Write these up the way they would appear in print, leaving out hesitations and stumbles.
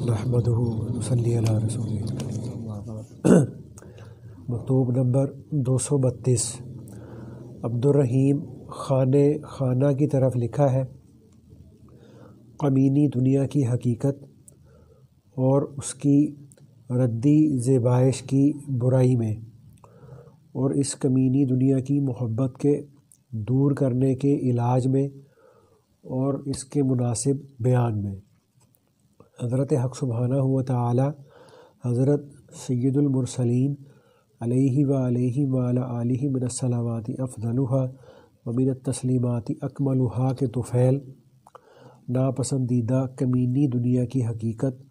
نحمدہ ونصلی علی رسولہ مکتوب نمبر 232 عبدالرحیم خانہ کی طرف لکھا ہے۔ کمینی دنیا کی حقیقت اور اس کی ردی زیبائش کی برائی میں، اور اس کمینی دنیا کی محبت کے دور کرنے کے علاج میں اور اس کے مناسب بیان میں، حضرت حق سبحانہ و تعالی حضرت سید المرسلین علیہ وعلی آلہ من الصلوات افضلھا ومن التسلیمات اکملھا کے طفیل ناپسندیدہ کمینی دنیا کی حقیقت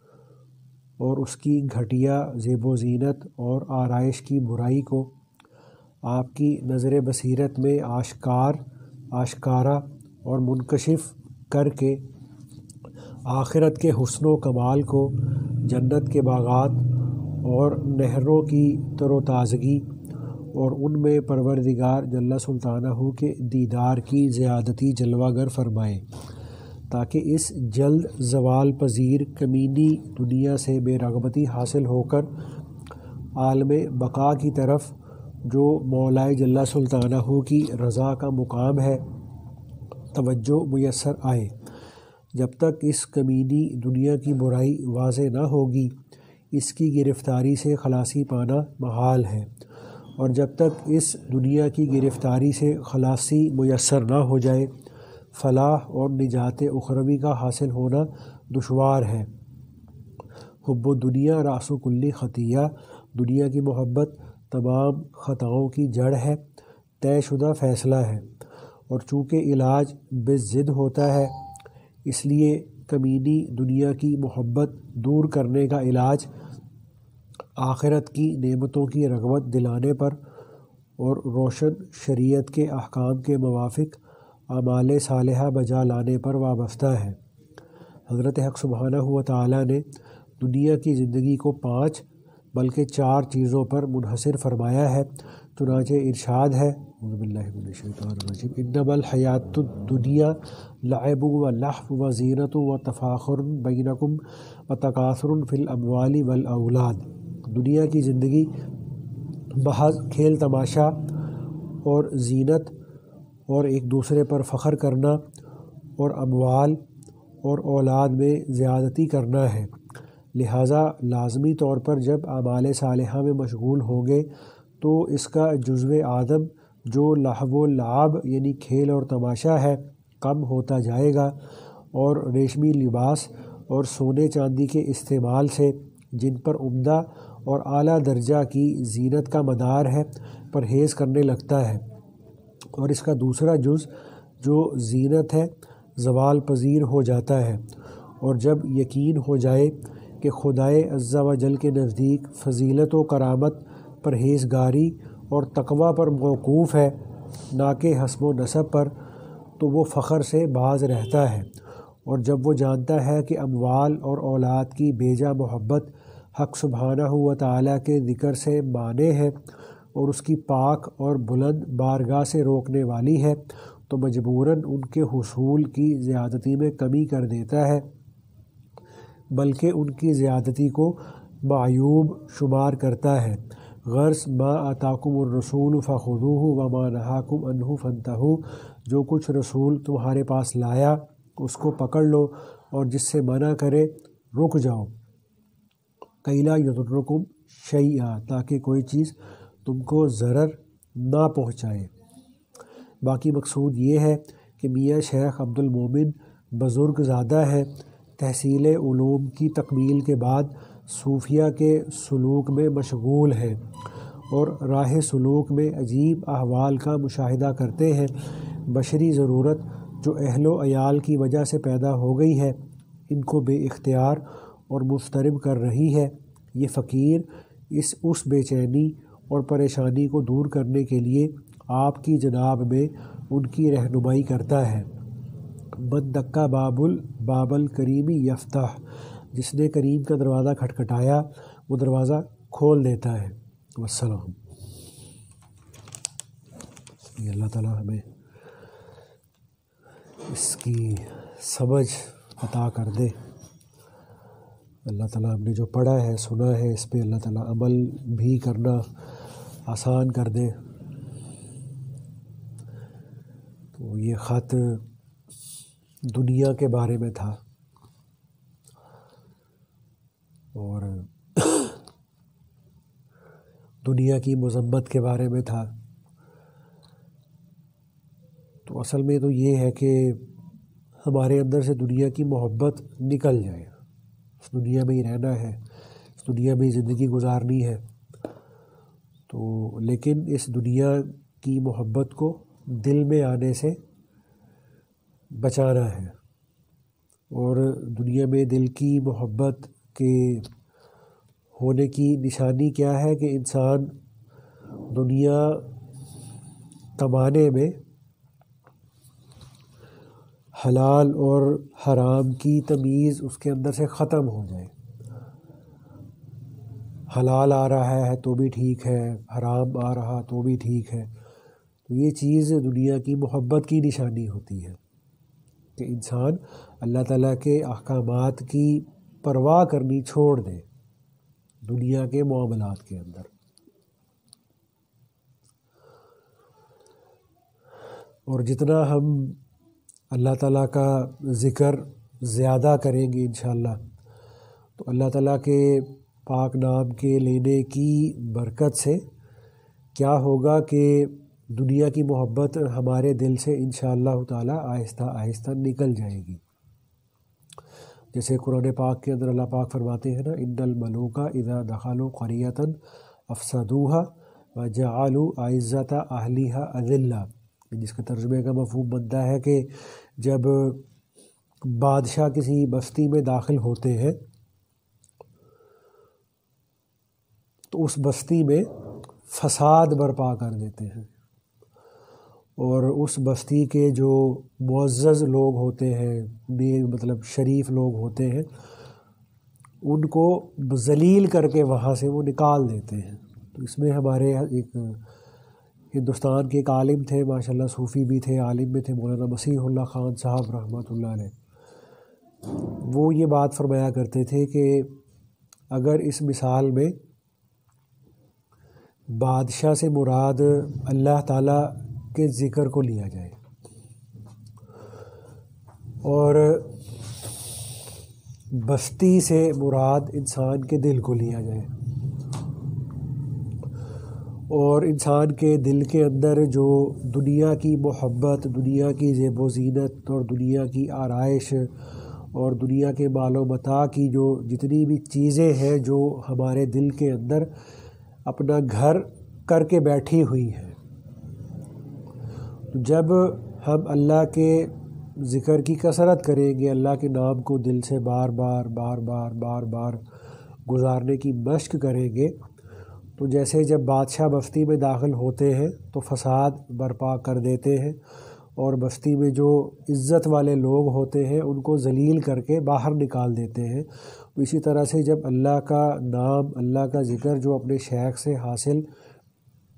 اور اس کی گھٹیا زیب و زینت اور آرائش کی برائی کو آپ کی نظر بصیرت میں آشکارا اور منکشف کر کے آخرت کے حسن و کمال کو، جنت کے باغات اور نہروں کی تر و تازگی اور ان میں پروردگار جل سلطانہ کے دیدار کی زیادتی جلوہ گر فرمائے، تاکہ اس جلد زوال پذیر کمینی دنیا سے بے رغبتی حاصل ہو کر عالم بقا کی طرف، جو مولا جل سلطانہ کی رضا کا مقام ہے، توجہ میسر آئے۔ جب تک اس کمینی دنیا کی برائی واضح نہ ہوگی، اس کی گرفتاری سے خلاصی پانا محال ہے، اور جب تک اس دنیا کی گرفتاری سے خلاصی میسر نہ ہو جائے، فلاح اور نجات اخروی کا حاصل ہونا دشوار ہے۔ حب الدنیا رأس کل خطیہ، دنیا کی محبت تمام خطاؤں کی جڑ ہے، طے شدہ فیصلہ ہے، اور چونکہ علاج بالضد ہوتا ہے، اس لیے کمینی دنیا کی محبت دور کرنے کا علاج آخرت کی نعمتوں کی رغبت دلانے پر اور روشن شریعت کے احکام کے موافق اعمال صالحہ بجا لانے پر وابستہ ہے۔ حضرت حق سبحانہ و تعالی نے دنیا کی زندگی کو 5 بلکہ 4 چیزوں پر منحصر فرمایا ہے، چنانچہ ارشاد ہے، اعوذ باللہ من الشیطان الرجیم، انما الحیاۃ الدنیا لعب و لہو و زینۃ و تفاخر بینکم و تکاثر فی الاموال والاولاد۔ دنیا کی زندگی محض کھیل تماشا اور زینت اور ایک دوسرے پر فخر کرنا اور اموال اور اولاد میں زیادتی کرنا ہے، لہٰذا لازمی طور پر جب اعمال صالحہ میں مشغول ہوں گے تو اس کا جزو آدم جو لہو و لعب یعنی کھیل اور تماشا ہے کم ہوتا جائے گا، اور ریشمی لباس اور سونے چاندی کے استعمال سے، جن پر عمدہ اور اعلیٰ درجہ کی زینت کا مدار ہے، پرہیز کرنے لگتا ہے، اور اس کا دوسرا جز جو زینت ہے زوال پذیر ہو جاتا ہے، اور جب یقین ہو جائے کہ خدائے عز و جل کے نزدیک فضیلت و کرامت پرہیزگاری اور تقوی پر موقوف ہے، نہ کہ حسب و نسب پر، تو وہ فخر سے باز رہتا ہے، اور جب وہ جانتا ہے کہ اموال اور اولاد کی بیجا محبت حق سبحانہ و تعالی کے ذکر سے مانع ہے اور اس کی پاک اور بلند بارگاہ سے روکنے والی ہے، تو مجبوراً ان کے حصول کی زیادتی میں کمی کر دیتا ہے، بلکہ ان کی زیادتی کو معیوب شمار کرتا ہے۔ غرض ما آتاکم الرسول فخذوہ وما نہاکم عنہ فانتہوا، جو کچھ رسول تمہارے پاس لایا اس کو پکڑ لو، اور جس سے منع کرے رک جاؤ، کئی لا یضرکم شیئا، تاکہ کوئی چیز تم کو ضرر نہ پہنچائے۔ باقی مقصود یہ ہے کہ میاں شیخ عبدالمومن بزرگ زادہ ہیں، تحصیل علوم کی تکمیل کے بعد صوفیہ کے سلوک میں مشغول ہیں، اور راہ سلوک میں عجیب احوال کا مشاہدہ کرتے ہیں۔ بشری ضرورت جو اہل و عیال کی وجہ سے پیدا ہو گئی ہے، ان کو بے اختیار اور مضطرب کر رہی ہے۔ یہ فقیر اس بے چینی اور پریشانی کو دور کرنے کے لیے آپ کی جناب میں ان کی رہنمائی کرتا ہے۔ من دقا باب الکریم یفتح، جس نے کریم کا دروازہ کھٹکھٹایا وہ دروازہ کھول دیتا ہے۔ والسلام۔ اللہ تعالیٰ ہمیں اس کی سمجھ عطا کر دے۔ اللہ تعالیٰ ہم نے جو پڑھا ہے سنا ہے اس پہ اللہ تعالیٰ عمل بھی کرنا آسان کر دے۔ تو یہ خط دنیا کے بارے میں تھا اور دنیا کی مذمت کے بارے میں تھا۔ تو اصل میں تو یہ ہے کہ ہمارے اندر سے دنیا کی محبت نکل جائے، اس دنیا میں ہی رہنا ہے، اس دنیا میں ہی زندگی گزارنی ہے، تو لیکن اس دنیا کی محبت کو دل میں آنے سے بچانا ہے۔ اور دنیا میں دل کی محبت کے ہونے کی نشانی کیا ہے کہ انسان دنیا کمانے میں حلال اور حرام کی تمیز اس کے اندر سے ختم ہو جائے۔ حلال آ رہا ہے تو بھی ٹھیک ہے، حرام آ رہا تو بھی ٹھیک ہے۔ تو یہ چیز دنیا کی محبت کی نشانی ہوتی ہے کہ انسان اللہ تعالیٰ کے احکامات کی پرواہ کرنی چھوڑ دے دنیا کے معاملات کے اندر۔ اور جتنا ہم اللہ تعالیٰ کا ذکر زیادہ کریں گے انشاءاللہ تو اللہ تعالیٰ کے پاک نام کے لینے کی برکت سے کیا ہوگا کہ دنیا کی محبت ہمارے دل سے انشاءاللہ تعالیٰ آہستہ آہستہ نکل جائے گی۔ جیسے قرآن پاک کے اندر اللہ پاک فرماتے ہیں نا، ان الملوک اذا دخلوا قریۃ افسدوها وجعلوا اعزۃ اہلها اذلہ، جس کا ترجمے کا مفہوم بنتا ہے کہ جب بادشاہ کسی بستی میں داخل ہوتے ہیں تو اس بستی میں فساد برپا کر دیتے ہیں، اور اس بستی کے جو معزز لوگ ہوتے ہیں، مطلب شریف لوگ ہوتے ہیں، ان کو ذلیل کر کے وہاں سے وہ نکال دیتے ہیں۔ تو اس میں ہمارے ایک ہندوستان کے ایک عالم تھے، ماشاءاللہ صوفی بھی تھے، عالم بھی تھے، مولانا مسیح اللہ خان صاحب رحمۃ اللہ علیہ۔ وہ یہ بات فرمایا کرتے تھے کہ اگر اس مثال میں بادشاہ سے مراد اللہ تعالیٰ کے ذکر کو لیا جائے اور بستی سے مراد انسان کے دل کو لیا جائے، اور انسان کے دل کے اندر جو دنیا کی محبت، دنیا کی زیب و زینت اور دنیا کی آرائش اور دنیا کے مال و متاع کی جو جتنی بھی چیزیں ہیں جو ہمارے دل کے اندر اپنا گھر کر کے بیٹھی ہوئی ہیں، جب ہم اللہ کے ذکر کی کثرت کریں گے، اللہ کے نام کو دل سے بار بار گزارنے کی مشق کریں گے، تو جیسے جب بادشاہ بستی میں داخل ہوتے ہیں تو فساد برپا کر دیتے ہیں، اور بستی میں جو عزت والے لوگ ہوتے ہیں ان کو ذلیل کر کے باہر نکال دیتے ہیں۔ تو اسی طرح سے جب اللہ کا نام، اللہ کا ذکر جو اپنے شیخ سے حاصل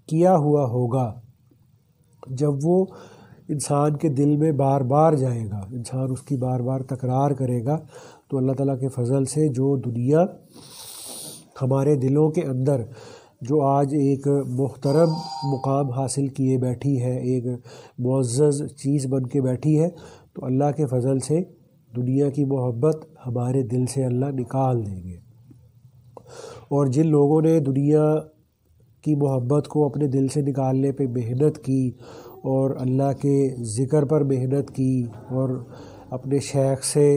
کیا ہوا ہوگا، جب وہ انسان کے دل میں بار بار جائے گا، انسان اس کی بار بار تکرار کرے گا، تو اللہ تعالیٰ کے فضل سے جو دنیا ہمارے دلوں کے اندر جو آج ایک محترم مقام حاصل کیے بیٹھی ہے، ایک معزز چیز بن کے بیٹھی ہے، تو اللہ کے فضل سے دنیا کی محبت ہمارے دل سے اللہ نکال دیں گے۔ اور جن لوگوں نے دنیا کی محبت کو اپنے دل سے نکالنے پہ محنت کی اور اللہ کے ذکر پر محنت کی اور اپنے شیخ سے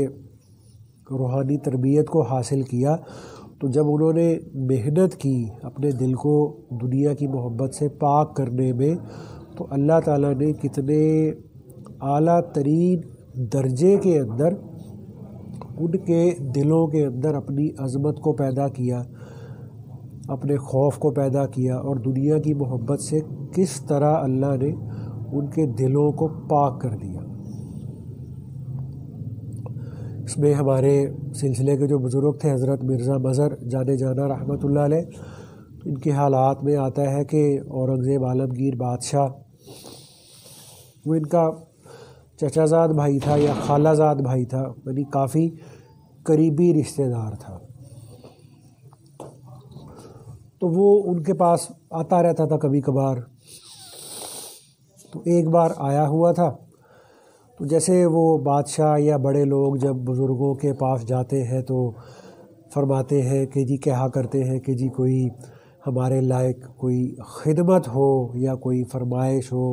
روحانی تربیت کو حاصل کیا، تو جب انہوں نے محنت کی اپنے دل کو دنیا کی محبت سے پاک کرنے میں، تو اللہ تعالیٰ نے کتنے اعلیٰ ترین درجے کے اندر ان کے دلوں کے اندر اپنی عظمت کو پیدا کیا، اپنے خوف کو پیدا کیا، اور دنیا کی محبت سے کس طرح اللہ نے ان کے دلوں کو پاک کر دیا۔ اس میں ہمارے سلسلے کے جو بزرگ تھے حضرت مرزا مظہر جانے جانا رحمۃ اللہ علیہ، ان کے حالات میں آتا ہے کہ اورنگزیب عالمگیر بادشاہ، وہ ان کا چچا زاد بھائی تھا یا خالہ زاد بھائی تھا، یعنی کافی قریبی رشتہ دار تھا، تو وہ ان کے پاس آتا رہتا تھا کبھی کبھار۔ تو ایک بار آیا ہوا تھا، تو جیسے وہ بادشاہ یا بڑے لوگ جب بزرگوں کے پاس جاتے ہیں تو فرماتے ہیں کہ جی کہا کرتے ہیں کہ جی کوئی ہمارے لائق کوئی خدمت ہو یا کوئی فرمائش ہو،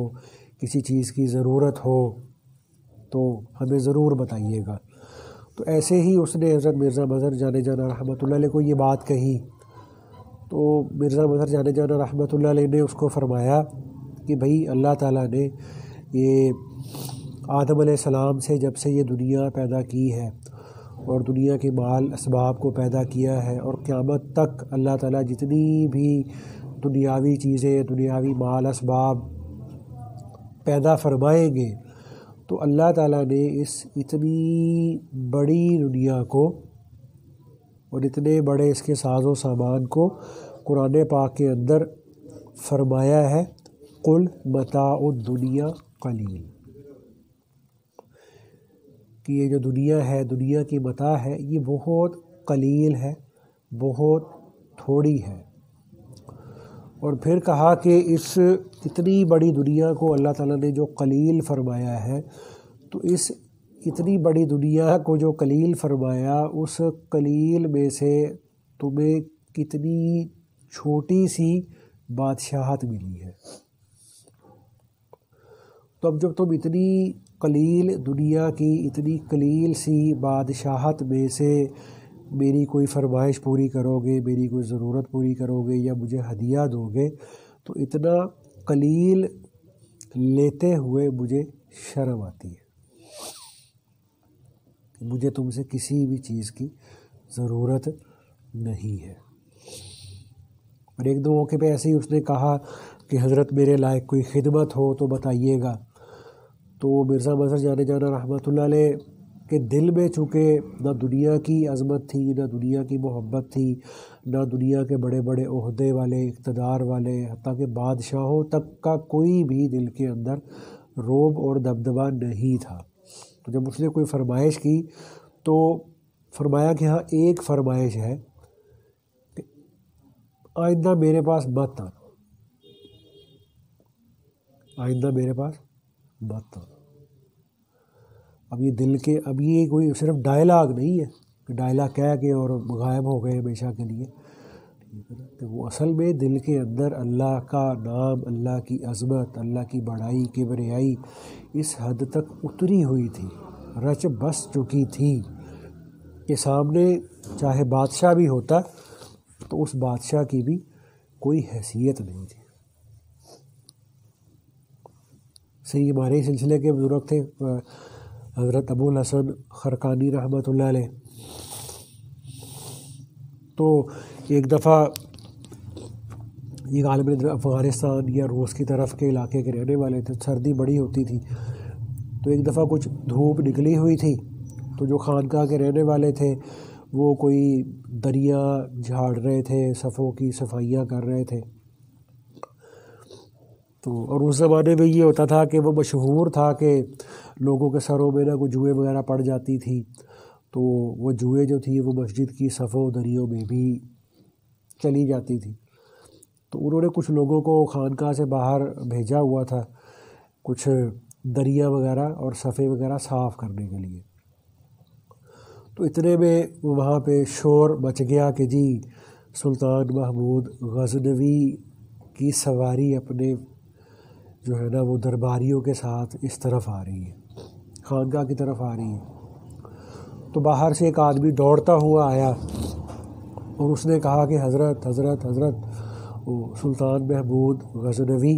کسی چیز کی ضرورت ہو تو ہمیں ضرور بتائیے گا۔ تو ایسے ہی اس نے حضرت مرزا مظہر جانے جانا رحمۃ اللہ علیہ کو یہ بات کہی، تو مرزا مظہر جانے جانا رحمۃ اللہ علیہ نے اس کو فرمایا کہ بھائی اللہ تعالیٰ نے یہ آدم علیہ السلام سے جب سے یہ دنیا پیدا کی ہے اور دنیا کے مال اسباب کو پیدا کیا ہے، اور قیامت تک اللہ تعالیٰ جتنی بھی دنیاوی چیزیں، دنیاوی مال اسباب پیدا فرمائیں گے، تو اللہ تعالیٰ نے اس اتنی بڑی دنیا کو اور اتنے بڑے اس کے ساز و سامان کو قرآن پاک کے اندر فرمایا ہے قل متاع الدنیا قلیل، کہ یہ جو دنیا ہے، دنیا کی متاع ہے، یہ بہت قلیل ہے، بہت تھوڑی ہے۔ اور پھر کہا کہ اس اتنی بڑی دنیا کو اللہ تعالیٰ نے جو قلیل فرمایا ہے، تو اس اتنی بڑی دنیا کو جو قلیل فرمایا، اس قلیل میں سے تمہیں کتنی چھوٹی سی بادشاہت ملی ہے۔ تو اب جب تم اتنی قلیل دنیا کی اتنی قلیل سی بادشاہت میں سے میری کوئی فرمائش پوری کرو گے، میری کوئی ضرورت پوری کرو گے یا مجھے ہدیہ دو گے، تو اتنا قلیل لیتے ہوئے مجھے شرم آتی ہے کہ مجھے تم سے کسی بھی چیز کی ضرورت نہیں ہے۔ اور ایک دو موقع پہ ایسے ہی اس نے کہا کہ حضرت میرے لائق کوئی خدمت ہو تو بتائیے گا۔ تو مرزا مظہر جانے جانا رحمۃ اللہ علیہ کے دل میں چونکہ نہ دنیا کی عظمت تھی، نہ دنیا کی محبت تھی، نہ دنیا کے بڑے بڑے عہدے والے، اقتدار والے، حتیٰ کہ بادشاہوں تک کا کوئی بھی دل کے اندر رعب اور دبدبہ نہیں تھا۔ تو جب اس نے کوئی فرمائش کی تو فرمایا کہ ہاں ایک فرمائش ہے کہ آئندہ میرے پاس مت آنا، آئندہ میرے پاس مت آنا۔ اب یہ دل کے، اب یہ کوئی صرف ڈائلاگ نہیں ہے کہ ڈائلاگ کہہ کے اور غائب ہو گئے ہمیشہ کے لیے، کہ وہ اصل میں دل کے اندر اللہ کا نام، اللہ کی عظمت، اللہ کی بڑائی، کبریائی اس حد تک اتری ہوئی تھی، رچ بس چکی تھی کہ سامنے چاہے بادشاہ بھی ہوتا تو اس بادشاہ کی بھی کوئی حیثیت نہیں تھی۔ صحیح ہمارے سلسلے کے بزرگ تھے حضرت ابو الحسن خرقانی رحمۃ اللہ علیہ، تو ایک دفعہ یہ غالباً افغانستان یا روس کی طرف کے علاقے کے رہنے والے تھے، سردی بڑی ہوتی تھی، تو ایک دفعہ کچھ دھوپ نکلی ہوئی تھی، تو جو خانقاہ کے رہنے والے تھے وہ کوئی دریا جھاڑ رہے تھے، صفوں کی صفائیاں کر رہے تھے۔ تو اور اس زمانے میں یہ ہوتا تھا کہ وہ مشہور تھا کہ لوگوں کے سروں میں نہ کوئی جوئیں وغیرہ پڑ جاتی تھی، تو وہ جوئیں جو تھی وہ مسجد کی صفوں دریوں میں بھی چلی جاتی تھی۔ تو انہوں نے کچھ لوگوں کو خانقاہ سے باہر بھیجا ہوا تھا کچھ دریا وغیرہ اور صفے وغیرہ صاف کرنے کے لیے۔ تو اتنے میں وہاں پہ شور مچ گیا کہ جی سلطان محمود غزنوی کی سواری اپنے جو ہے نا وہ درباریوں کے ساتھ اس طرف آ رہی ہے، خانقاہ کی طرف آ رہی ہے۔ تو باہر سے ایک آدمی دوڑتا ہوا آیا اور اس نے کہا کہ حضرت حضرت حضرت وہ سلطان محمود غزنوی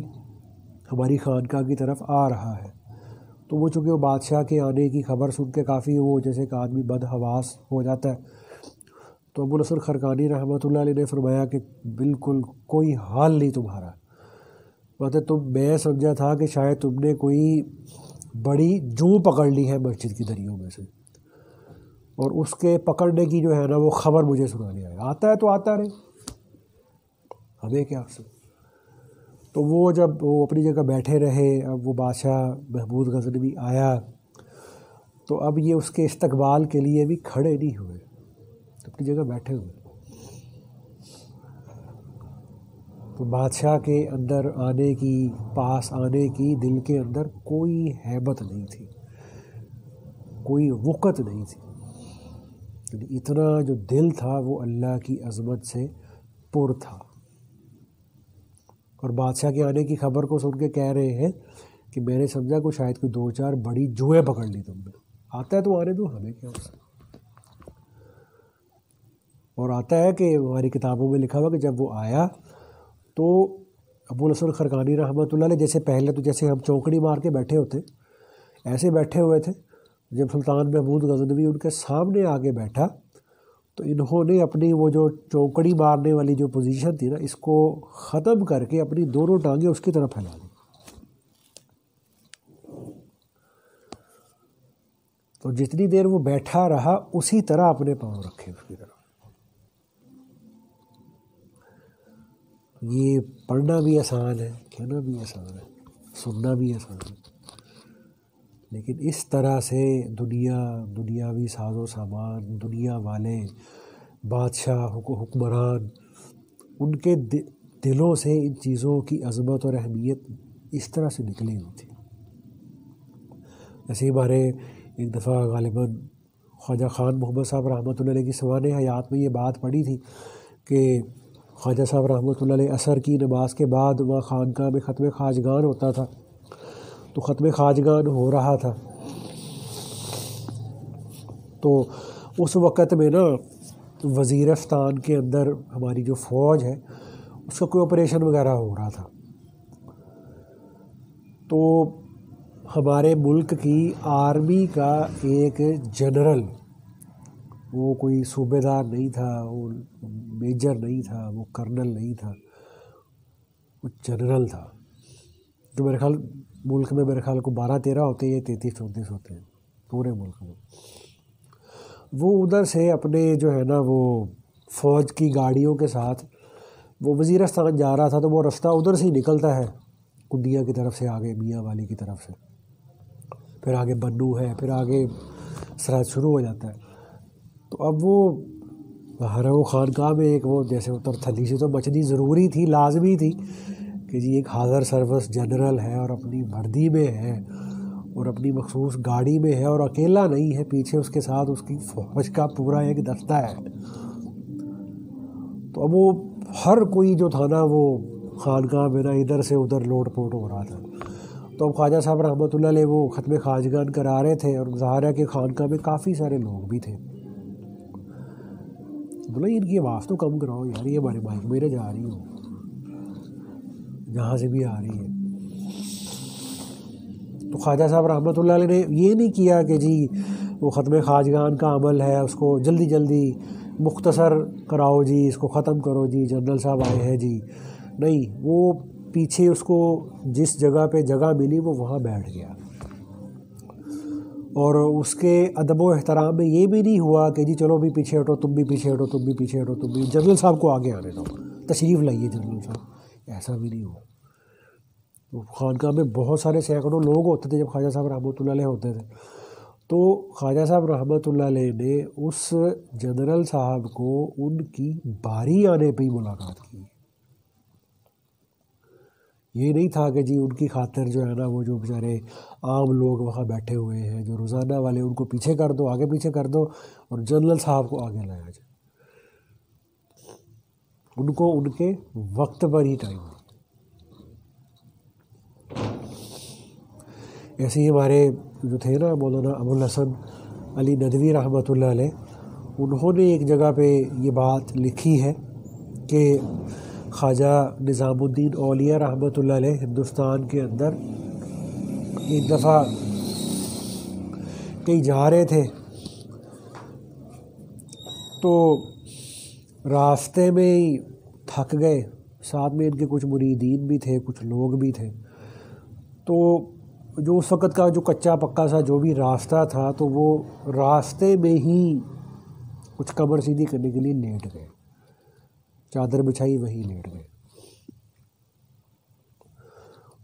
ہماری خانقاہ کی طرف آ رہا ہے۔ تو وہ چونکہ وہ بادشاہ کے آنے کی خبر سن کے کافی وہ جیسے کہ آدمی بد حواس ہو جاتا ہے، تو ابو الحسن خرقانی رحمۃ اللہ علیہ نے فرمایا کہ بالکل کوئی حال نہیں تمہارا، مطلب میں سمجھا تھا کہ شاید تم نے کوئی بڑی جو پکڑ لی ہے مسجد کی دریوں میں سے، اور اس کے پکڑنے کی جو ہے نا وہ خبر مجھے سنانے آیا، آتا ہے تو آتا رہے، ہمیں کیا سے۔ تو وہ جب وہ اپنی جگہ بیٹھے رہے، اب وہ بادشاہ محمود غزنوی آیا تو اب یہ اس کے استقبال کے لیے بھی کھڑے نہیں ہوئے، اپنی جگہ بیٹھے ہوئے۔ تو بادشاہ کے اندر آنے کی، پاس آنے کی دل کے اندر کوئی ہیبت نہیں تھی، کوئی وقت نہیں تھی، یعنی اتنا جو دل تھا وہ اللہ کی عظمت سے پر تھا۔ اور بادشاہ کے آنے کی خبر کو سن کے کہہ رہے ہیں کہ میں نے سمجھا کہ شاید کوئی 2-4 بڑی جوئیں پکڑ لی تم نے، آتا ہے تو آنے دو، ہمیں کیا ہوتا ہے۔ اور آتا ہے کہ ہماری کتابوں میں لکھا ہوا کہ جب وہ آیا تو ابوالحسن خرقانی رحمۃ اللہ علیہ جیسے پہلے تو جیسے ہم چونکڑی مار کے بیٹھے ہوتے ایسے بیٹھے ہوئے تھے، جب سلطان محمود غزنوی ان کے سامنے آگے بیٹھا تو انہوں نے اپنی وہ جو چونکڑی مارنے والی جو پوزیشن تھی نا، اس کو ختم کر کے اپنی دونوں ٹانگیں اس کی طرف پھیلا دی۔ تو جتنی دیر وہ بیٹھا رہا اسی طرح اپنے پاؤں رکھے اس کی طرف۔ یہ پڑھنا بھی آسان ہے، کہنا بھی آسان ہے، سننا بھی آسان ہے، لیکن اس طرح سے دنیاوی ساز و سامان، دنیا والے بادشاہ حکمران، ان کے دلوں سے ان چیزوں کی عظمت اور اہمیت اس طرح سے نکلی ہوئی تھی۔ ایسے ہمارے ایک دفعہ غالباً خواجہ خان محمد صاحب رحمۃ اللہ علیہ کی سوانح حیات میں یہ بات پڑھی تھی کہ خواجہ صاحب رحمۃ اللہ علیہ عصر کی نماز کے بعد وہاں خانقاہ میں ختم خواجگان ہوتا تھا، تو ختم خواجگان ہو رہا تھا، تو اس وقت میں نا وزیرستان کے اندر ہماری جو فوج ہے اس کا کوئی آپریشن وغیرہ ہو رہا تھا، تو ہمارے ملک کی آرمی کا ایک جنرل، وہ کوئی صوبے دار نہیں تھا، وہ میجر نہیں تھا، وہ کرنل نہیں تھا، وہ جنرل تھا، جو میرے خیال ملک میں میرے خیال کو 12-13 ہوتے ہیں یا 33-34 ہوتے ہیں پورے ملک میں۔ وہ ادھر سے اپنے جو ہے نا وہ فوج کی گاڑیوں کے ساتھ وہ وزیرستان جا رہا تھا، تو وہ رستہ ادھر سے ہی نکلتا ہے کنڈیا کی طرف سے، آگے میاں والی کی طرف سے، پھر آگے بنو ہے، پھر آگے سرحد شروع ہو جاتا ہے۔ تو اب وہ ہر وہ خانقاہ میں ایک وہ جیسے اتر تھلی سے تو بچنی ضروری تھی، لازمی تھی کہ جی ایک حاضر سروس جنرل ہے اور اپنی وردی میں ہے اور اپنی مخصوص گاڑی میں ہے اور اکیلا نہیں ہے، پیچھے اس کے ساتھ اس کی فوج کا پورا ایک دستہ ہے۔ تو اب وہ ہر کوئی جو تھا نا وہ خانقاہ میں نا ادھر سے ادھر لوٹ پوٹ ہو رہا تھا، تو اب خواجہ صاحب رحمۃ اللہ علیہ وہ ختم خواجگان کرا رہے تھے، اور ظاہر ہے کہ خانقاہ میں کافی سارے لوگ بھی تھے۔ بولا ان کی آواز تو کم کراؤ یار، یہ ہمارے مائک میں نہ جا رہی ہو، جہاں سے بھی آ رہی ہے۔ تو خواجہ صاحب رحمۃ اللہ علیہ نے یہ نہیں کیا کہ جی وہ ختم خواجگان کا عمل ہے اس کو جلدی جلدی مختصر کراؤ جی، اس کو ختم کرو جی، جنرل صاحب آئے ہیں جی، نہیں، وہ پیچھے اس کو جس جگہ پہ جگہ ملی وہ وہاں بیٹھ گیا، اور اس کے ادب و احترام میں یہ بھی نہیں ہوا کہ جی چلو بھی پیچھے ہٹو، تم بھی پیچھے ہٹو، تم بھی پیچھے ہٹو، تم بھی، جنرل صاحب کو آگے آنے دو، تشریف لائیے جنرل صاحب، ایسا بھی نہیں ہوا۔ خانقاہ میں بہت سارے سینکڑوں لوگ ہوتے تھے جب خواجہ صاحب رحمۃ اللہ علیہ ہوتے تھے، تو خواجہ صاحب رحمۃ اللہ علیہ نے اس جنرل صاحب کو ان کی باری آنے پہ ہی ملاقات کی، یہ نہیں تھا کہ جی ان کی خاطر جو ہے نا وہ جو بیچارے عام لوگ وہاں بیٹھے ہوئے ہیں جو روزانہ والے، ان کو پیچھے کر دو، آگے پیچھے کر دو، اور جنرل صاحب کو آگے لایا جائے، ان کو ان کے وقت پر ہی ٹائم۔ ایسے ہی ہمارے جو تھے نا مولانا ابوالحسن علی ندوی رحمۃ اللہ علیہ، انہوں نے ایک جگہ پہ یہ بات لکھی ہے کہ خواجہ نظام الدین اولیاء رحمۃ اللہ علیہ ہندوستان کے اندر ایک دفعہ کہیں جا رہے تھے، تو راستے میں ہی تھک گئے، ساتھ میں ان کے کچھ مریدین بھی تھے، کچھ لوگ بھی تھے، تو جو اس وقت کا جو کچا پکا سا جو بھی راستہ تھا تو وہ راستے میں ہی کچھ کمر سیدھی کرنے کے لیے لیٹ گئے، چادر بچھائی وہیں لیٹ گئے،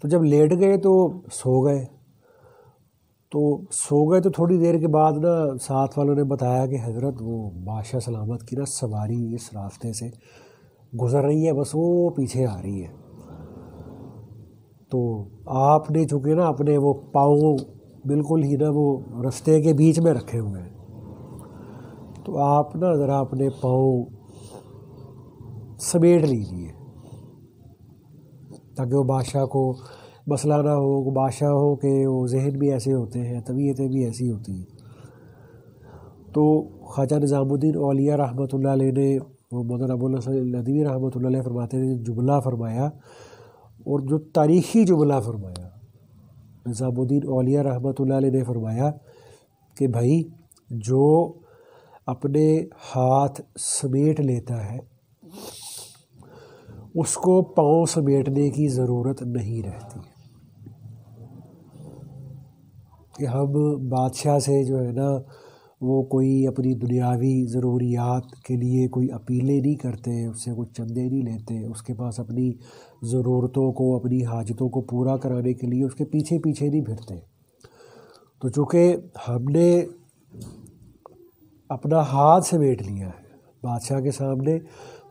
تو جب لیٹ گئے تو سو گئے، تو تھوڑی دیر کے بعد نا ساتھ والوں نے بتایا کہ حضرت وہ بادشاہ سلامت کی نا سواری اس راستے سے گزر رہی ہے، بس وہ پیچھے آ رہی ہے۔ تو آپ نے چونکہ نا اپنے وہ پاؤں بالکل ہی نا وہ رستے کے بیچ میں رکھے ہوئے ہیں، تو آپ نا ذرا اپنے پاؤں سمیٹ لیجیے تاکہ وہ بادشاہ کو مسئلہ نہ ہو۔ بادشاہ ہو کہ وہ ذہن بھی ایسے ہوتے ہیں، طبیعتیں بھی ایسی ہوتی ہیں۔ تو خواجہ نظام الدین اولیاء رحمۃ اللہ علیہ نے، وہ مولانا ابو الحسن ندوی رحمۃ اللہ علیہ فرماتے ہیں، جملہ فرمایا، اور جو تاریخی جملہ فرمایا نظام الدین اولیاء رحمۃ اللہ علیہ نے فرمایا کہ بھائی جو اپنے ہاتھ سمیٹ لیتا ہے اس کو پاؤں سمیٹنے کی ضرورت نہیں رہتی۔ کہ ہم بادشاہ سے جو ہے نا وہ کوئی اپنی دنیاوی ضروریات کے لیے کوئی اپیلیں نہیں کرتے، اس سے کوئی چندے نہیں لیتے، اس کے پاس اپنی ضرورتوں کو، اپنی حاجتوں کو پورا کرانے کے لیے اس کے پیچھے پیچھے نہیں پھرتے۔ تو چونکہ ہم نے اپنا ہاتھ سمیٹ لیا ہے بادشاہ کے سامنے،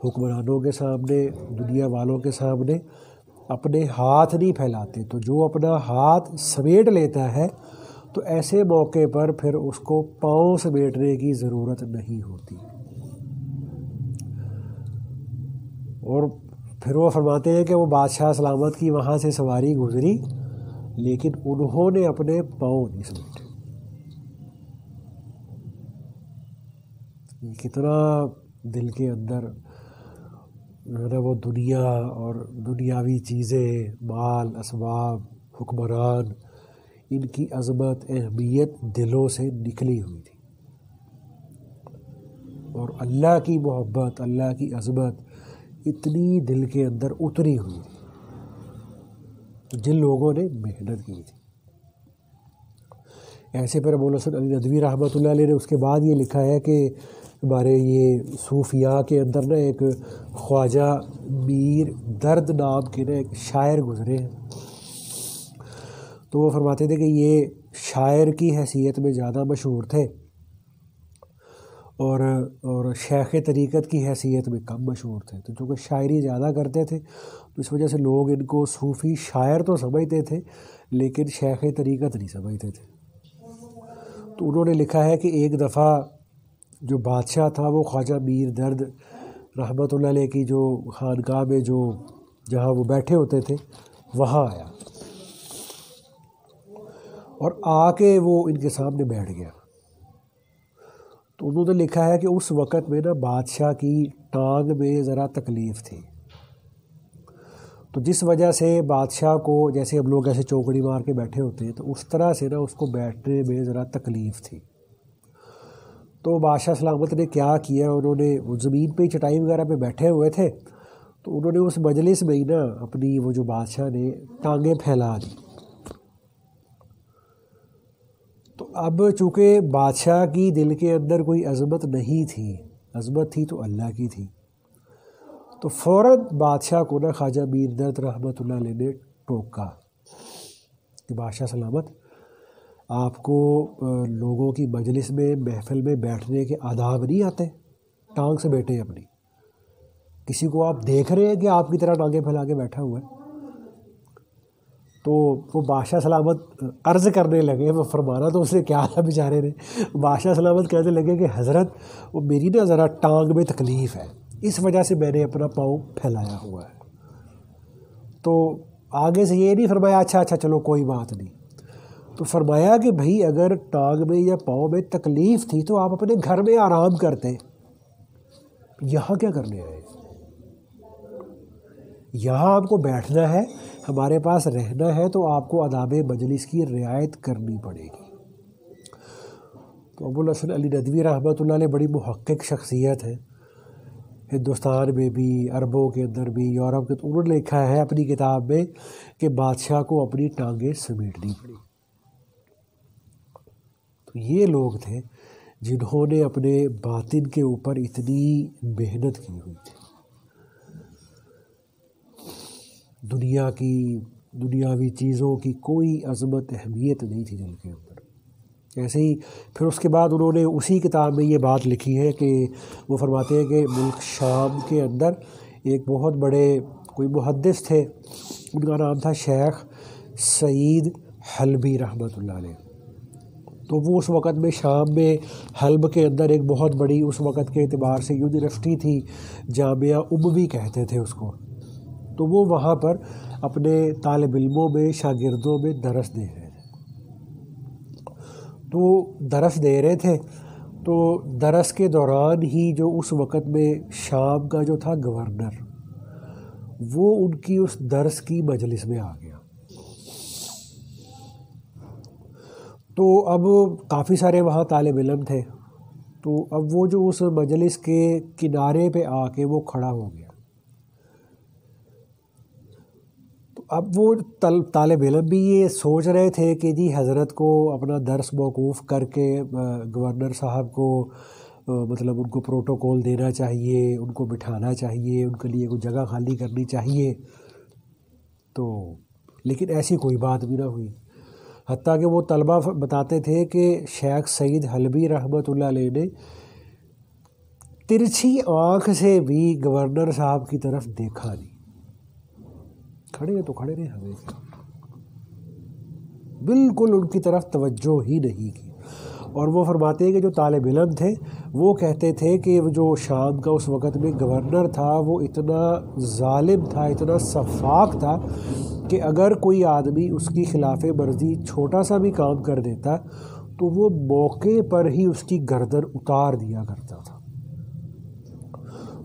حکمرانوں کے سامنے، دنیا والوں کے سامنے اپنے ہاتھ نہیں پھیلاتے، تو جو اپنا ہاتھ سمیٹ لیتا ہے تو ایسے موقع پر پھر اس کو پاؤں سمیٹنے کی ضرورت نہیں ہوتی۔ اور پھر وہ فرماتے ہیں کہ وہ بادشاہ سلامت کی وہاں سے سواری گزری لیکن انہوں نے اپنے پاؤں نہیں سمیٹے۔ کتنا دل کے اندر وہ دنیا اور دنیاوی چیزیں، مال، اسباب، حکمران، ان کی عظمت، اہمیت دلوں سے نکلی ہوئی تھی، اور اللہ کی محبت، اللہ کی عظمت اتنی دل کے اندر اتری ہوئی تھی جن لوگوں نے محنت کی تھی۔ ایسے پر ابو الحسن علی ندوی رحمۃ اللہ علیہ نے اس کے بعد یہ لکھا ہے کہ ہمارے یہ صوفیاء کے اندر نا ایک خواجہ میر درد نام کے نا ایک شاعر گزرے ہیں، تو وہ فرماتے تھے کہ یہ شاعر کی حیثیت میں زیادہ مشہور تھے اور شیخ طریقت کی حیثیت میں کم مشہور تھے۔ تو چونکہ شاعری زیادہ کرتے تھے تو اس وجہ سے لوگ ان کو صوفی شاعر تو سمجھتے تھے لیکن شیخ طریقت نہیں سمجھتے تھے۔ تو انہوں نے لکھا ہے کہ ایک دفعہ جو بادشاہ تھا وہ خواجہ میر درد رحمۃ اللہ علیہ کی جو خانقاہ میں جہاں وہ بیٹھے ہوتے تھے وہاں آیا، اور آ کے وہ ان کے سامنے بیٹھ گیا۔ تو انہوں نے لکھا ہے کہ اس وقت میں نا بادشاہ کی ٹانگ میں ذرا تکلیف تھی، تو جس وجہ سے بادشاہ کو، جیسے ہم لوگ ایسے چوکڑی مار کے بیٹھے ہوتے ہیں تو اس طرح سے نا اس کو بیٹھنے میں ذرا تکلیف تھی۔ تو بادشاہ سلامت نے کیا کیا، انہوں نے وہ زمین پہ چٹائی وغیرہ پہ بیٹھے ہوئے تھے، تو انہوں نے اس مجلس میں ہی نا اپنی وہ جو بادشاہ نے ٹانگیں پھیلا دی۔ تو اب چونکہ بادشاہ کی دل کے اندر کوئی عظمت نہیں تھی، عظمت تھی تو اللہ کی تھی، تو فوراً بادشاہ کو نا خواجہ میر درد رحمۃ اللہ علیہ نے ٹوکا کہ بادشاہ سلامت، آپ کو لوگوں کی مجلس میں، محفل میں بیٹھنے کے آداب نہیں آتے؟ ٹانگ سے بیٹھے اپنی، کسی کو آپ دیکھ رہے ہیں کہ آپ کی طرح ٹانگیں پھیلا کے بیٹھا ہوا ہے؟ تو وہ بادشاہ سلامت عرض کرنے لگے، وہ فرمانا تو اس نے کیا تھا بیچارے نے، بادشاہ سلامت کہنے لگے کہ حضرت وہ میری نا ذرا ٹانگ میں تکلیف ہے، اس وجہ سے میں نے اپنا پاؤں پھیلایا ہوا ہے۔ تو آگے سے یہ نہیں فرمایا اچھا چلو کوئی بات نہیں، تو فرمایا کہ بھائی اگر ٹانگ میں یا پاؤں میں تکلیف تھی تو آپ اپنے گھر میں آرام کرتے، یہاں کیا کرنے آئے؟ یہاں آپ کو بیٹھنا ہے، ہمارے پاس رہنا ہے، تو آپ کو آداب مجلس کی رعایت کرنی پڑے گی۔ تو ابو الحسن علی ندوی رحمۃ اللہ علیہ بڑی محقق شخصیت ہے، ہندوستان میں بھی، عربوں کے اندر بھی، یورپ کے، تو انہوں نے لکھا ہے اپنی کتاب میں کہ بادشاہ کو اپنی ٹانگیں سمیٹنی پڑی۔ تو یہ لوگ تھے جنہوں نے اپنے باطن کے اوپر اتنی محنت کی ہوئی تھی، دنیا کی، دنیاوی چیزوں کی کوئی عظمت اہمیت نہیں تھی دل کے اندر۔ ایسے ہی پھر اس کے بعد انہوں نے اسی کتاب میں یہ بات لکھی ہے کہ وہ فرماتے ہیں کہ ملک شام کے اندر ایک بہت بڑے کوئی محدث تھے، ان کا نام تھا شیخ سعید حلبی رحمۃ اللہ علیہ۔ تو وہ اس وقت میں شام میں حلب کے اندر ایک بہت بڑی اس وقت کے اعتبار سے یونیورسٹی تھی، جامعہ اموی کہتے تھے اس کو۔ تو وہ وہاں پر اپنے طالب علموں میں، شاگردوں میں درس دے رہے تھے۔ تو درس دے رہے تھے تو درس کے دوران ہی جو اس وقت میں شام کا جو تھا گورنر، وہ ان کی اس درس کی مجلس میں آ گیا۔ تو اب کافی سارے وہاں طالب علم تھے، تو اب وہ جو اس مجلس کے کنارے پہ آ کے وہ کھڑا ہو گیا۔ تو اب وہ طالب علم بھی یہ سوچ رہے تھے کہ جی حضرت کو اپنا درس موقوف کر کے گورنر صاحب کو مطلب ان کو پروٹوکول دینا چاہیے، ان کو بٹھانا چاہیے، ان کے لیے کوئی جگہ خالی کرنی چاہیے۔ تو لیکن ایسی کوئی بات بھی نہ ہوئی، حتیٰ کہ وہ طلبہ بتاتے تھے کہ شیخ سعید حلبی رحمۃ اللہ علیہ نے ترچھی آنکھ سے بھی گورنر صاحب کی طرف دیکھا نہیں، کھڑے ہیں تو کھڑے رہے ہمیشہ، بالکل ان کی طرف توجہ ہی نہیں کی۔ اور وہ فرماتے ہیں کہ جو طالب علم تھے وہ کہتے تھے کہ جو شام کا اس وقت میں گورنر تھا وہ اتنا ظالم تھا، اتنا سفاک تھا کہ اگر کوئی آدمی اس کی خلاف ورزی چھوٹا سا بھی کام کر دیتا تو وہ موقع پر ہی اس کی گردن اتار دیا کرتا تھا۔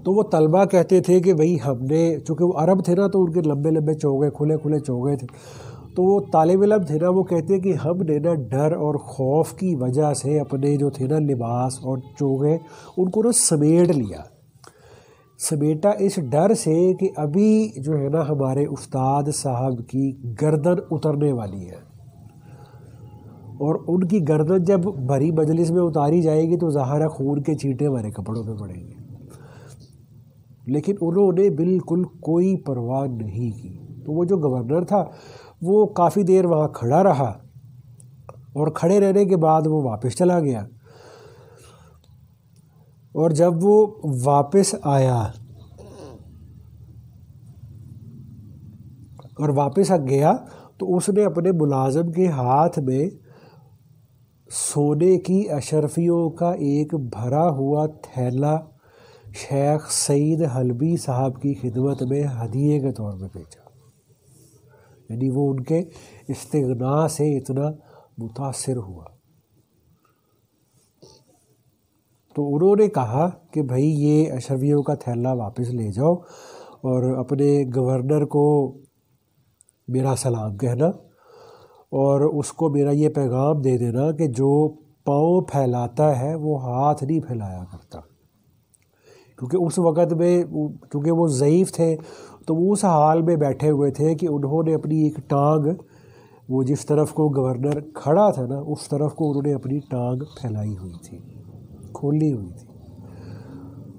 تو وہ طلبہ کہتے تھے کہ بھئی ہم نے، چونکہ وہ عرب تھے نا تو ان کے لمبے لمبے چوغے، کھلے کھلے چوغے تھے، تو وہ طالب علم تھے نا، وہ کہتے کہ ہم نے نا ڈر اور خوف کی وجہ سے اپنے جو تھے نا لباس اور چوغے ان کو نا سمیٹ لیا، سمیٹا اس ڈر سے کہ ابھی جو ہے نا ہمارے استاد صاحب کی گردن اترنے والی ہے، اور ان کی گردن جب بھری مجلس میں اتاری جائے گی تو ظاہر خون کے چینٹے ہمارے کپڑوں پہ پڑیں گے۔ لیکن انہوں نے بالکل کوئی پرواہ نہیں کی۔ تو وہ جو گورنر تھا وہ کافی دیر وہاں کھڑا رہا، اور کھڑے رہنے کے بعد وہ واپس چلا گیا۔ اور جب وہ واپس آیا اور واپس گیا تو اس نے اپنے ملازم کے ہاتھ میں سونے کی اشرفیوں کا ایک بھرا ہوا تھیلا شیخ سعید حلبی صاحب کی خدمت میں ہدیے کے طور پہ بھیجا۔ یعنی وہ ان کے استغنا سے اتنا متاثر ہوا۔ تو انہوں نے کہا کہ بھائی یہ اشرفیوں کا تھیلا واپس لے جاؤ اور اپنے گورنر کو میرا سلام کہنا، اور اس کو میرا یہ پیغام دے دینا کہ جو پاؤں پھیلاتا ہے وہ ہاتھ نہیں پھیلایا کرتا۔ کیونکہ اس وقت میں چونکہ وہ ضعیف تھے تو وہ اس حال میں بیٹھے ہوئے تھے کہ انہوں نے اپنی ایک ٹانگ، وہ جس طرف کو گورنر کھڑا تھا نا اس طرف کو انہوں نے اپنی ٹانگ پھیلائی ہوئی تھی، کھولی ہوئی تھی۔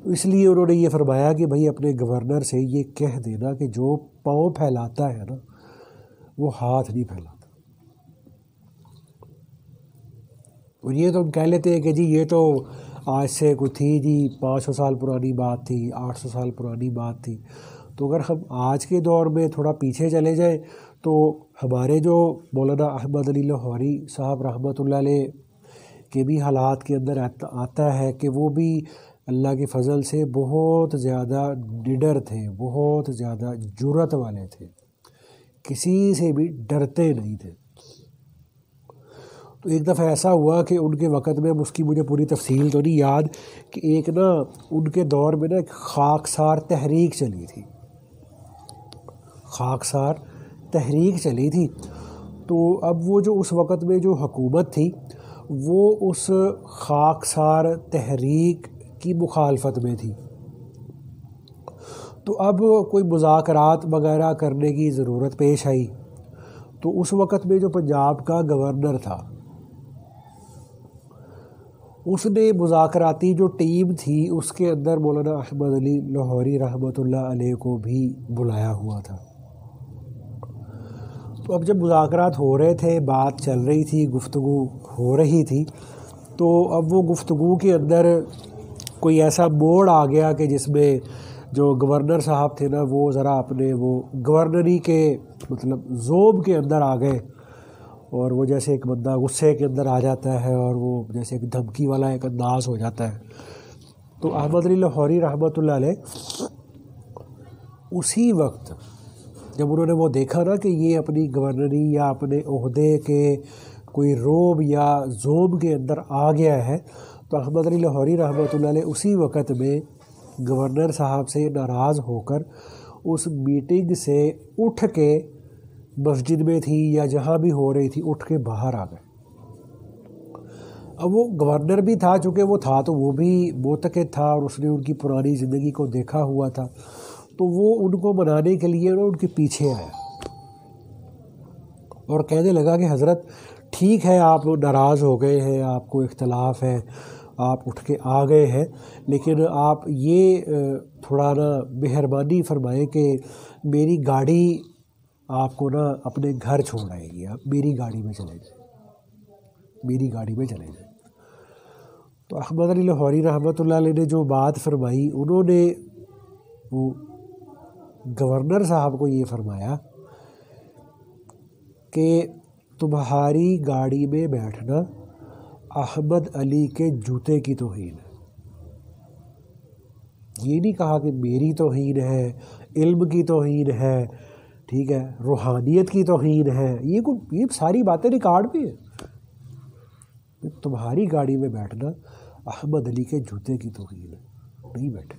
تو اس لیے انہوں نے یہ فرمایا کہ بھائی اپنے گورنر سے یہ کہہ دینا کہ جو پاؤں پھیلاتا ہے نا وہ ہاتھ نہیں پھیلاتا۔ اور یہ تو ہم کہہ لیتے ہیں کہ جی یہ تو آج سے کوئی تھی جی 500 سال پرانی بات تھی، 800 سال پرانی بات تھی۔ تو اگر ہم آج کے دور میں تھوڑا پیچھے چلے جائیں تو ہمارے جو مولانا احمد علی لاہوری صاحب رحمۃ اللہ علیہ کے بھی حالات کے اندر آتا ہے کہ وہ بھی اللہ کے فضل سے بہت زیادہ نڈر تھے، بہت زیادہ جرأت والے تھے، کسی سے بھی ڈرتے نہیں تھے۔ تو ایک دفعہ ایسا ہوا کہ ان کے وقت میں، اس کی مجھے پوری تفصیل تو نہیں یاد، کہ ایک نا ان کے دور میں نا ایک خاکسار تحریک چلی تھی، خاکسار تحریک چلی تھی۔ تو اب وہ جو اس وقت میں جو حکومت تھی وہ اس خاکسار تحریک کی مخالفت میں تھی۔ تو اب کوئی مذاکرات وغیرہ کرنے کی ضرورت پیش آئی۔ تو اس وقت میں جو پنجاب کا گورنر تھا اس نے مذاکراتی جو ٹیم تھی اس کے اندر مولانا احمد علی لاہوری رحمۃ اللہ علیہ کو بھی بلایا ہوا تھا۔ تو اب جب مذاکرات ہو رہے تھے، بات چل رہی تھی، گفتگو ہو رہی تھی، تو اب وہ گفتگو کے اندر کوئی ایسا موڑ آ گیا کہ جس میں جو گورنر صاحب تھے نا وہ ذرا اپنے وہ گورنری کے مطلب زوم کے اندر آ گئے، اور وہ جیسے ایک بندہ غصے کے اندر آ جاتا ہے اور وہ جیسے ایک دھمکی والا ایک انداز ہو جاتا ہے، تو احمد علی لاہوری رحمۃ اللہ علیہ اسی وقت جب انہوں نے وہ دیکھا نا کہ یہ اپنی گورنری یا اپنے عہدے کے کوئی روب یا زوم کے اندر آ گیا ہے، تو احمد علی لاہوری رحمۃ اللہ علیہ اسی وقت میں گورنر صاحب سے ناراض ہو کر اس میٹنگ سے اٹھ کے مسجد میں تھی یا جہاں بھی ہو رہی تھی اٹھ کے باہر آ گئے۔ اب وہ گورنر بھی تھا، چونکہ وہ تھا تو وہ بھی معتقد تھا اور اس نے ان کی پرانی زندگی کو دیکھا ہوا تھا، تو وہ ان کو منانے کے لیے ان کے پیچھے آیا اور کہنے لگا کہ حضرت ٹھیک ہے، آپ ناراض ہو گئے ہیں، آپ کو اختلاف ہے، آپ اٹھ کے آ گئے ہیں، لیکن آپ یہ تھوڑا نا مہربانی فرمائیں کہ میری گاڑی آپ کو نا اپنے گھر چھوڑ آئے گی، آپ میری گاڑی میں چلے جائیں، میری گاڑی میں چلے جائیں۔ تو احمد علی لاہوری رحمۃ اللہ علیہ نے جو بات فرمائی، انہوں نے وہ گورنر صاحب کو یہ فرمایا کہ تمہاری گاڑی میں بیٹھنا احمد علی کے جوتے کی توہین ہے۔ یہ نہیں کہا کہ میری توہین ہے، علم کی توہین ہے، ٹھیک ہے، روحانیت کی توہین ہے، یہ ساری باتیں ریکارڈ پہ ہیں۔ تمہاری گاڑی میں بیٹھنا احمد علی کے جوتے کی توہین ہے، نہیں بیٹھے۔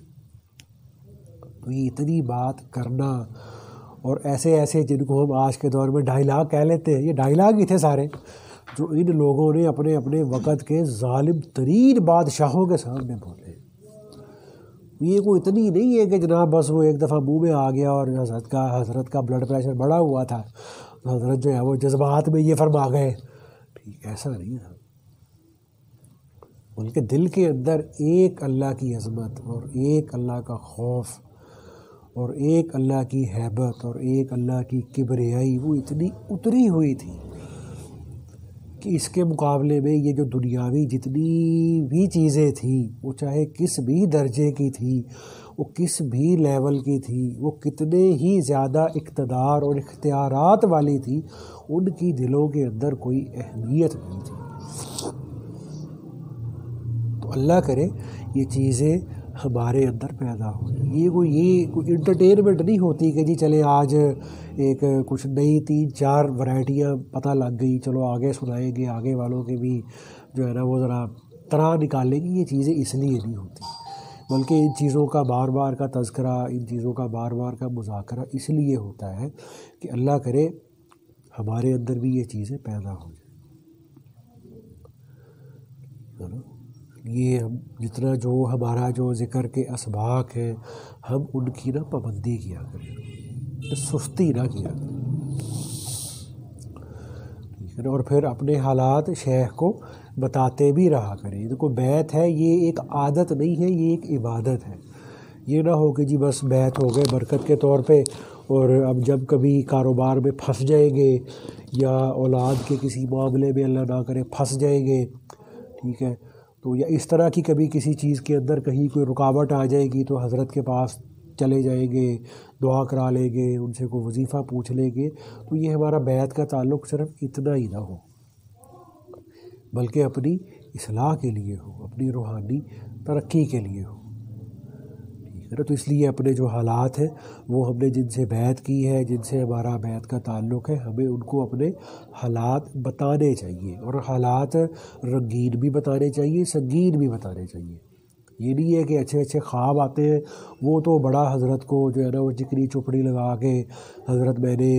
تو یہ اتنی بات کرنا، اور ایسے جن کو ہم آج کے دور میں ڈائیلاگ کہہ لیتے ہیں، یہ ڈائیلاگ ہی تھے سارے جو ان لوگوں نے اپنے اپنے وقت کے ظالم ترین بادشاہوں کے سامنے بولے۔ یہ کوئی اتنی نہیں ہے کہ جناب بس وہ ایک دفعہ منہ میں آ گیا اور حضرت کا بلڈ پریشر بڑھا ہوا تھا، حضرت جو ہے وہ جذبات میں یہ فرما گئے، ٹھیک، ایسا نہیں تھا، بلکہ دل کے اندر ایک اللہ کی عظمت اور ایک اللہ کا خوف اور ایک اللہ کی ہیبت اور ایک اللہ کی کبریائی وہ اتنی اتری ہوئی تھی کہ اس کے مقابلے میں یہ جو دنیاوی جتنی بھی چیزیں تھیں، وہ چاہے کس بھی درجے کی تھی، وہ کس بھی لیول کی تھی، وہ کتنے ہی زیادہ اقتدار اور اختیارات والی تھی، ان کی دلوں کے اندر کوئی اہمیت نہیں تھی۔ تو اللہ کرے یہ چیزیں ہمارے اندر پیدا ہو جائیں۔ یہ کوئی انٹرٹینمنٹ نہیں ہوتی کہ جی چلے آج ایک کچھ نئی 3-4 ورائٹیاں پتہ لگ گئی، چلو آگے سنائیں گے، آگے والوں کے بھی جو ہے نا وہ ذرا طرح نکالیں گے۔ یہ چیزیں اس لیے نہیں ہوتی، بلکہ ان چیزوں کا بار بار کا تذکرہ، ان چیزوں کا بار بار کا مذاکرہ اس لیے ہوتا ہے کہ اللہ کرے ہمارے اندر بھی یہ چیزیں پیدا ہو جائیں۔ یہ ہم جتنا جو ہمارا جو ذکر کے اسباق ہیں، ہم ان کی نا پابندی کیا کریں، سستی نہ کیا کریں، ٹھیک ہے، اور پھر اپنے حالات شیخ کو بتاتے بھی رہا کریں۔ دیکھو بیعت ہے، یہ ایک عادت نہیں ہے، یہ ایک عبادت ہے۔ یہ نہ ہو کہ جی بس بیعت ہو گئے برکت کے طور پہ، اور اب جب کبھی کاروبار میں پھنس جائیں گے یا اولاد کے کسی معاملے میں اللہ نہ کرے پھنس جائیں گے، ٹھیک ہے، تو یا اس طرح کی کبھی کسی چیز کے اندر کہیں کوئی رکاوٹ آ جائے گی تو حضرت کے پاس چلے جائیں گے، دعا کرا لیں گے، ان سے کوئی وظیفہ پوچھ لیں گے، تو یہ ہمارا بیعت کا تعلق صرف اتنا ہی نہ ہو، بلکہ اپنی اصلاح کے لیے ہو، اپنی روحانی ترقی کے لیے ہو، ٹھیک ہے نا۔ تو اس لیے اپنے جو حالات ہیں وہ ہم نے جن سے بیعت کی ہے، جن سے ہمارا بیعت کا تعلق ہے، ہمیں ان کو اپنے حالات بتانے چاہیے، اور حالات رنگین بھی بتانے چاہیے، سنگین بھی بتانے چاہیے۔ یہ نہیں ہے کہ اچھے اچھے خواب آتے ہیں، وہ تو بڑا حضرت کو جو ہے نا وہ چکنی چپڑی لگا کے حضرت میں نے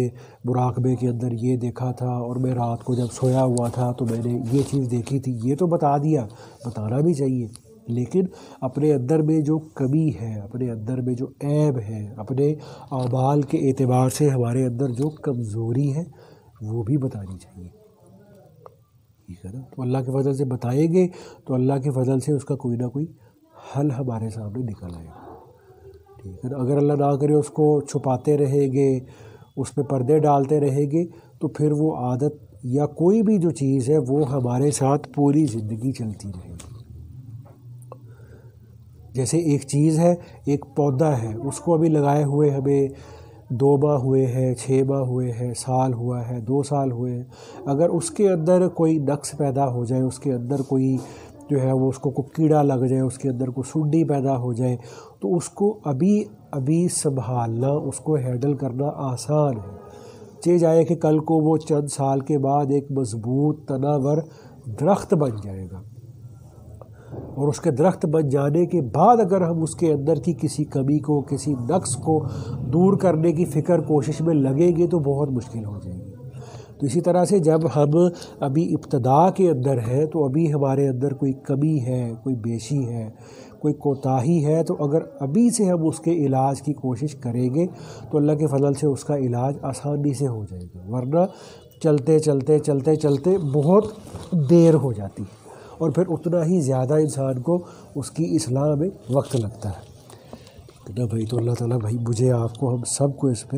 مراقبے کے اندر یہ دیکھا تھا، اور میں رات کو جب سویا ہوا تھا تو میں نے یہ چیز دیکھی تھی، یہ تو بتا دیا، بتانا بھی چاہیے، لیکن اپنے اندر میں جو کمی ہے، اپنے اندر میں جو عیب ہے، اپنے اعمال کے اعتبار سے ہمارے اندر جو کمزوری ہے وہ بھی بتانی چاہیے، ٹھیک ہے نا۔ تو اللہ کے فضل سے بتائیں گے تو اللہ کے فضل سے اس کا کوئی نہ کوئی حل ہمارے سامنے نکل آئے گا، ٹھیک ہے نا۔ اگر اللہ نہ کرے اس کو چھپاتے رہیں گے، اس پہ پردے ڈالتے رہیں گے، تو پھر وہ عادت یا کوئی بھی جو چیز ہے وہ ہمارے ساتھ پوری زندگی چلتی رہے گی۔ جیسے ایک چیز ہے، ایک پودا ہے، اس کو ابھی لگائے ہوئے ہمیں 2 ماہ ہوئے ہیں، 6 ماہ ہوئے ہیں، سال ہوا ہے، 2 سال ہوئے ہیں، اگر اس کے اندر کوئی نقص پیدا ہو جائے، اس کے اندر کوئی جو ہے وہ اس کو کوئی کیڑا لگ جائے، اس کے اندر کوئی سنڈی پیدا ہو جائے، تو اس کو ابھی سنبھالنا، اس کو ہینڈل کرنا آسان ہے۔ چاہے جائے کہ کل کو وہ چند سال کے بعد ایک مضبوط تناور درخت بن جائے گا، اور اس کے درخت بن جانے کے بعد اگر ہم اس کے اندر کی کسی کمی کو، کسی نقص کو دور کرنے کی کوشش میں لگیں گے تو بہت مشکل ہو جائے گی۔ تو اسی طرح سے جب ہم ابھی ابتدا کے اندر ہیں تو ابھی ہمارے اندر کوئی کمی ہے، کوئی بیشی ہے، کوئی کوتاہی ہے، تو اگر ابھی سے ہم اس کے علاج کی کوشش کریں گے تو اللہ کے فضل سے اس کا علاج آسانی سے ہو جائے گا، ورنہ چلتے چلتے چلتے چلتے بہت دیر ہو جاتی ہے، اور پھر اتنا ہی زیادہ انسان کو اس کی اصلاح میں وقت لگتا ہے۔ تو اللہ تعالیٰ بھائی مجھے، آپ کو، ہم سب کو اس پہ